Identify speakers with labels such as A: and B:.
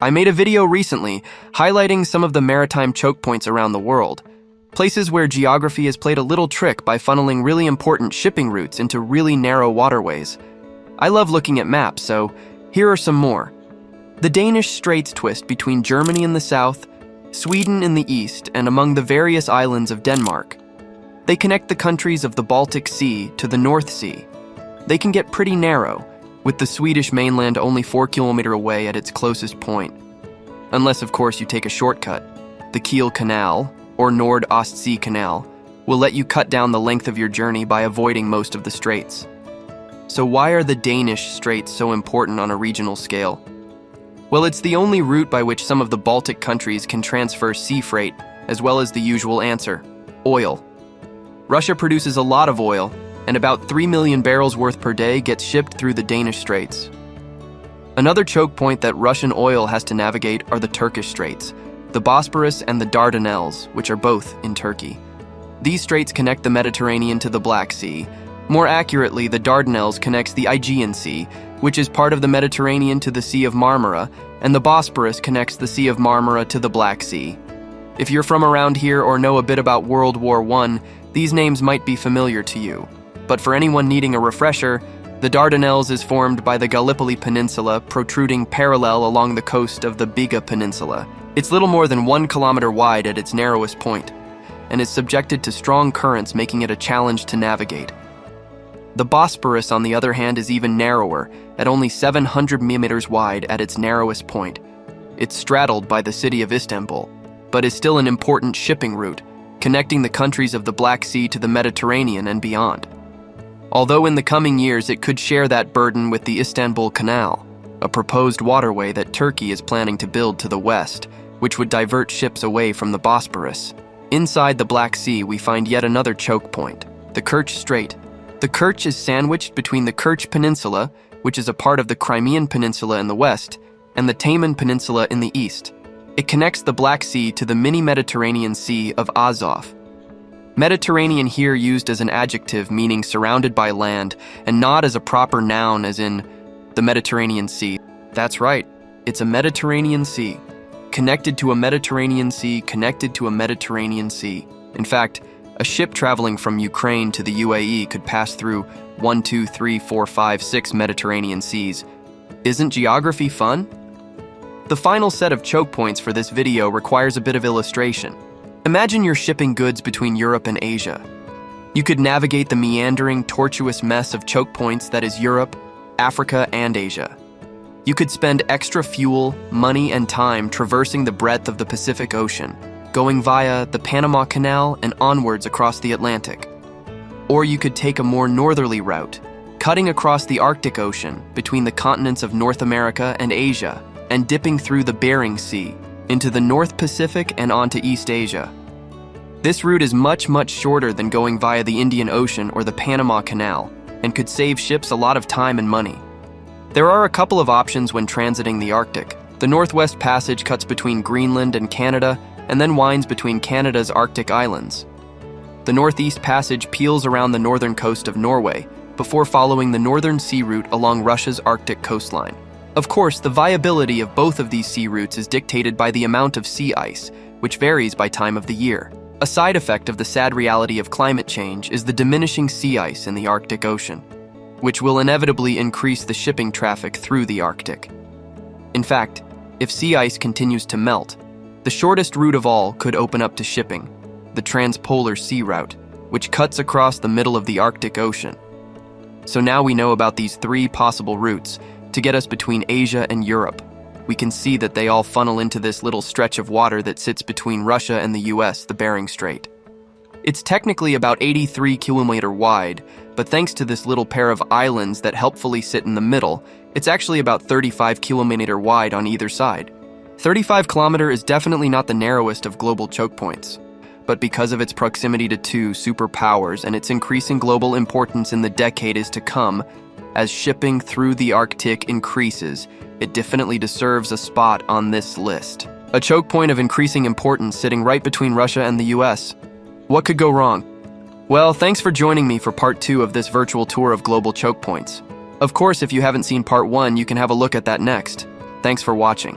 A: I made a video recently highlighting some of the maritime choke points around the world, places where geography has played a little trick by funneling really important shipping routes into really narrow waterways. I love looking at maps, so here are some more. The Danish Straits twist between Germany in the south, Sweden in the east, and among the various islands of Denmark. They connect the countries of the Baltic Sea to the North Sea. They can get pretty narrow, with the Swedish mainland only 4 kilometers away at its closest point. Unless, of course, you take a shortcut. The Kiel Canal, or Nord-Ostsee Canal, will let you cut down the length of your journey by avoiding most of the straits. So why are the Danish Straits so important on a regional scale? Well, it's the only route by which some of the Baltic countries can transfer sea freight, as well as the usual answer: oil. Russia produces a lot of oil, and about 3 million barrels worth per day gets shipped through the Danish Straits. Another choke point that Russian oil has to navigate are the Turkish Straits, the Bosporus and the Dardanelles, which are both in Turkey. These straits connect the Mediterranean to the Black Sea. More accurately, the Dardanelles connects the Aegean Sea, which is part of the Mediterranean, to the Sea of Marmara, and the Bosporus connects the Sea of Marmara to the Black Sea. If you're from around here or know a bit about World War I, these names might be familiar to you. But for anyone needing a refresher, the Dardanelles is formed by the Gallipoli Peninsula protruding parallel along the coast of the Biga Peninsula. It's little more than 1 kilometer wide at its narrowest point, and is subjected to strong currents, making it a challenge to navigate. The Bosporus, on the other hand, is even narrower, at only 700 meters wide at its narrowest point. It's straddled by the city of Istanbul, but is still an important shipping route, connecting the countries of the Black Sea to the Mediterranean and beyond. Although in the coming years it could share that burden with the Istanbul Canal, a proposed waterway that Turkey is planning to build to the west, which would divert ships away from the Bosporus. Inside the Black Sea, we find yet another choke point, the Kerch Strait. The Kerch is sandwiched between the Kerch Peninsula, which is a part of the Crimean Peninsula in the west, and the Taman Peninsula in the east. It connects the Black Sea to the mini-Mediterranean Sea of Azov. Mediterranean here used as an adjective meaning surrounded by land, and not as a proper noun as in the Mediterranean Sea. That's right, it's a Mediterranean Sea. Connected to a Mediterranean Sea, connected to a Mediterranean Sea. In fact, a ship traveling from Ukraine to the UAE could pass through 1, 2, 3, 4, 5, 6 Mediterranean seas. Isn't geography fun? The final set of choke points for this video requires a bit of illustration. Imagine you're shipping goods between Europe and Asia. You could navigate the meandering, tortuous mess of choke points that is Europe, Africa, and Asia. You could spend extra fuel, money, and time traversing the breadth of the Pacific Ocean, going via the Panama Canal and onwards across the Atlantic. Or you could take a more northerly route, cutting across the Arctic Ocean between the continents of North America and Asia, and dipping through the Bering Sea into the North Pacific and onto East Asia. This route is much shorter than going via the Indian Ocean or the Panama Canal, and could save ships a lot of time and money. There are a couple of options when transiting the Arctic. The Northwest Passage cuts between Greenland and Canada, and then winds between Canada's Arctic islands. The Northeast Passage peels around the northern coast of Norway, before following the Northern Sea Route along Russia's Arctic coastline. Of course, the viability of both of these sea routes is dictated by the amount of sea ice, which varies by time of the year. A side effect of the sad reality of climate change is the diminishing sea ice in the Arctic Ocean, which will inevitably increase the shipping traffic through the Arctic. In fact, if sea ice continues to melt, the shortest route of all could open up to shipping, the Transpolar Sea Route, which cuts across the middle of the Arctic Ocean. So now we know about these 3 possible routes to get us between Asia and Europe. We can see that they all funnel into this little stretch of water that sits between Russia and the US, the Bering Strait. It's technically about 83 kilometers wide, but thanks to this little pair of islands that helpfully sit in the middle, it's actually about 35 kilometers wide on either side. 35 kilometers is definitely not the narrowest of global choke points, but because of its proximity to 2 superpowers and its increasing global importance in the decades to come, as shipping through the Arctic increases, it definitely deserves a spot on this list. A choke point of increasing importance sitting right between Russia and the US. What could go wrong? Well, thanks for joining me for part 2 of this virtual tour of global choke points. Of course, if you haven't seen part 1, you can have a look at that next. Thanks for watching.